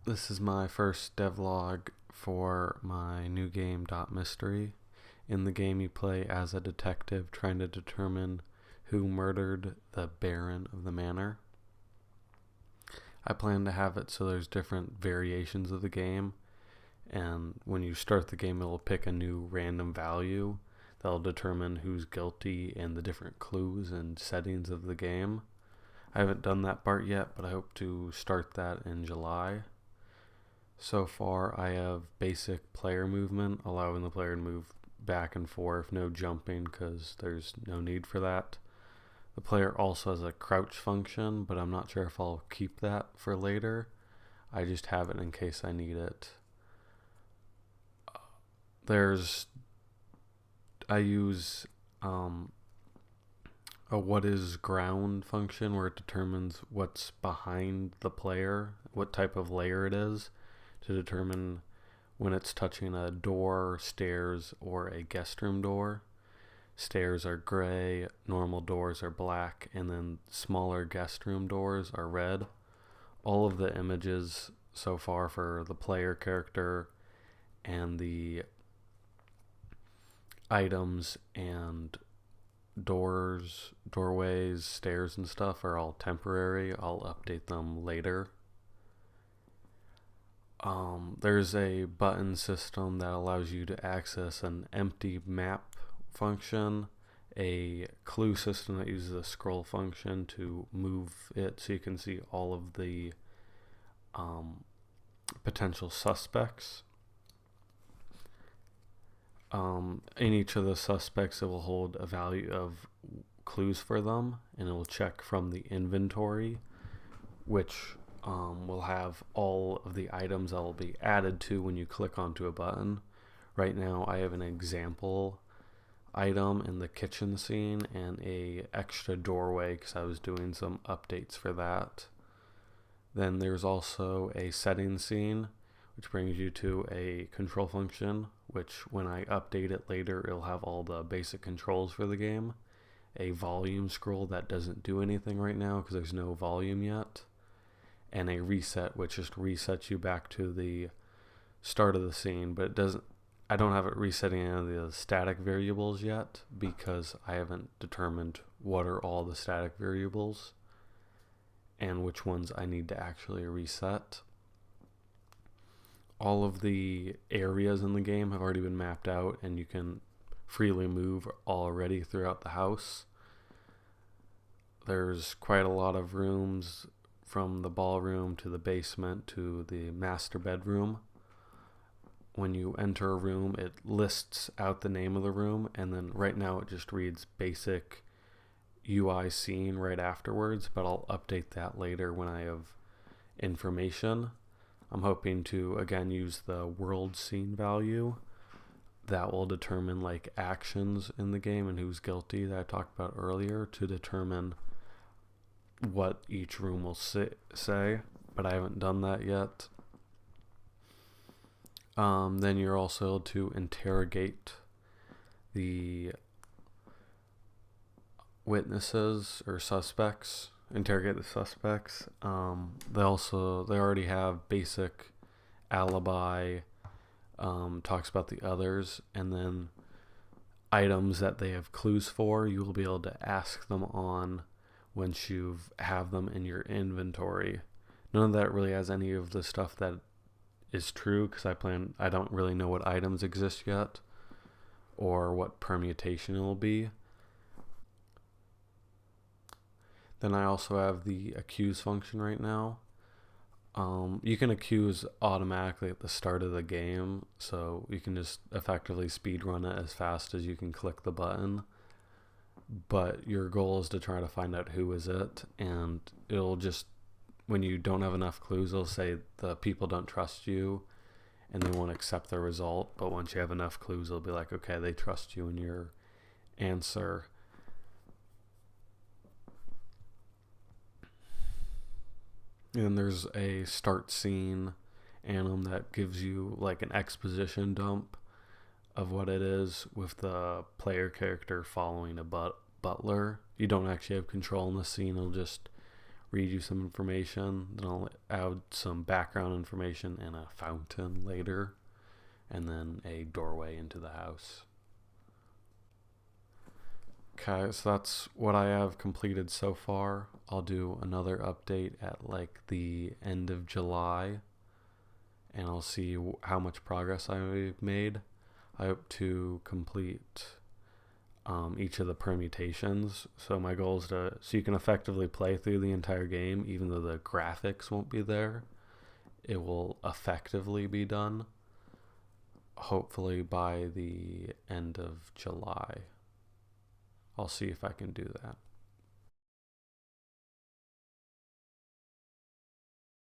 This is my first devlog for my new game, Mystery. In the game, you play as a detective trying to determine who murdered the Baron of the Manor. I plan to have it so there's different variations of the game, and when you start the game, it'll pick a new random value that'll determine who's guilty and the different clues and settings of the game. I haven't done that part yet, but I hope to start that in July. So far, I have basic player movement, allowing the player to move back and forth, no jumping because there's no need for that. The player also has a crouch function, but I'm not sure if I'll keep that for later. I just have it in case I need it. I use a what is ground function where it determines what's behind the player, what type of layer it is, to determine when it's touching a door, stairs, or a guest room door. Stairs are gray, normal doors are black, and then smaller guest room doors are red. All of the images so far for the player character and the items and doors, doorways, stairs, and stuff are all temporary. I'll update them later. There's a button system that allows you to access an empty map function, a clue system that uses a scroll function to move it so you can see all of the potential suspects. In each of the suspects, it will hold a value of clues for them, and it will check from the inventory, which will have all of the items that will be added to when you click onto a button. Right now, I have an example item in the kitchen scene and a extra doorway because I was doing some updates for that. Then there's also a settings scene, which brings you to a control function, which when I update it later, it'll have all the basic controls for the game. A volume scroll that doesn't do anything right now because there's no volume yet. And a reset, which just resets you back to the start of the scene, but I don't have it resetting any of the static variables yet because I haven't determined what are all the static variables and which ones I need to actually reset. All of the areas in the game have already been mapped out, and you can freely move already throughout the house. There's quite a lot of rooms, from the ballroom to the basement to the master bedroom. When you enter a room, it lists out the name of the room, and then right now it just reads basic UI scene right afterwards, but I'll update that later when I have information. I'm hoping to again use the world scene value that will determine like actions in the game and who's guilty that I talked about earlier to determine what each room will say, but I haven't done that yet. Then you're also able to interrogate the witnesses or suspects. Interrogate the suspects. They already have basic alibi. Talks about the others, and then items that they have clues for. You will be able to ask them on once you have them in your inventory. None of that really has any of the stuff that is true because I don't really know what items exist yet or what permutation it will be. Then I also have the accuse function right now. You can accuse automatically at the start of the game, so you can just effectively speedrun it as fast as you can click the button. But your goal is to try to find out who is it, and it'll just, when you don't have enough clues, it'll say the people don't trust you and they won't accept the result. But once you have enough clues, it'll be like, okay, they trust you in your answer. And there's a start scene anim that gives you like an exposition dump of what it is with the player character following a butler. You don't actually have control in the scene. It'll just read you some information, then I'll add some background information and a fountain later, and then a doorway into the house. Okay, so that's what I have completed so far. I'll do another update at like the end of July, and I'll see how much progress I've made. I hope to complete each of the permutations. So my goal is so you can effectively play through the entire game, even though the graphics won't be there. It will effectively be done, hopefully by the end of July. I'll see if I can do that.